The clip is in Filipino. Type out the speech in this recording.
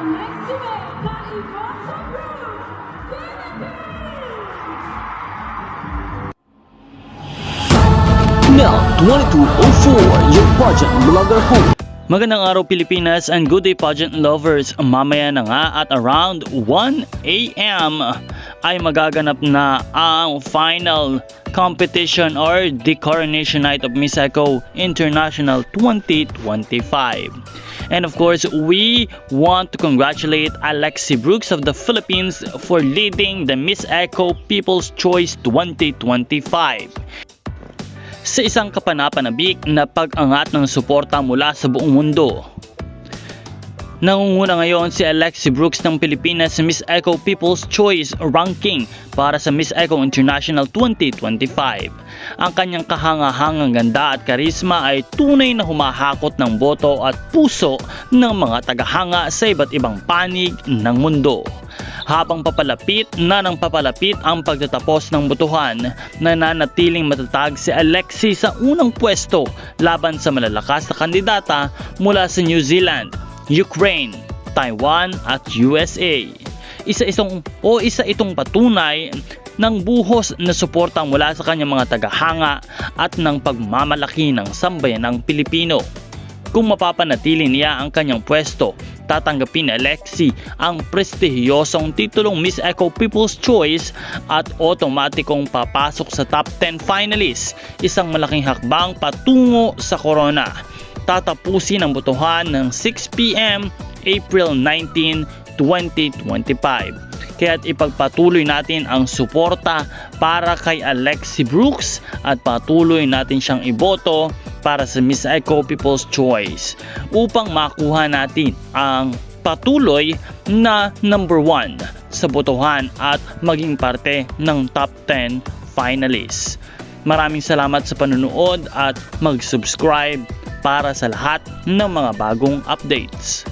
Now, 2204, your pageant vlogger host. Magandang araw Pilipinas and good day pageant lovers. Mamaya na nga at around 1 AM ay magaganap na ang final competition or the coronation night of Miss Eco International 2025. And of course, we want to congratulate Alexi Brooks of the Philippines for leading the Miss Eco People's Choice 2025. Sa isang kapanapanabik na pag-angat ng suporta mula sa buong mundo. Nangunguna ngayon si Alexi Brooks ng Pilipinas sa Miss Eco People's Choice ranking para sa Miss Eco International 2025. Ang kanyang kahanga-hangang ganda at karisma ay tunay na humahakot ng boto at puso ng mga tagahanga sa iba't ibang panig ng mundo. Habang papalapit ang pagtatapos ng botohan, nananatiling matatag si Alexi sa unang pwesto laban sa malalakas na kandidata mula sa New Zealand, Ukraine, Taiwan at USA. Isa itong patunay ng buhos na suporta mula sa kanyang mga tagahanga at ng pagmamalaki ng sambayanang Pilipino. Kung mapapanatili niya ang kanyang pwesto, tatanggapin ni Alexi ang prestihiyosong titulong Miss Eco People's Choice at otomatikong papasok sa top 10 finalists, isang malaking hakbang patungo sa corona. Tatapusin ang botohan ng 6 PM April 19, 2025. Kaya't ipagpatuloy natin ang suporta para kay Alexi Brooks at patuloy natin siyang iboto para sa Miss Eco People's Choice upang makuha natin ang patuloy na number 1 sa botohan at maging parte ng top 10 finalists. Maraming salamat sa panonood at mag-subscribe para sa lahat ng mga bagong updates.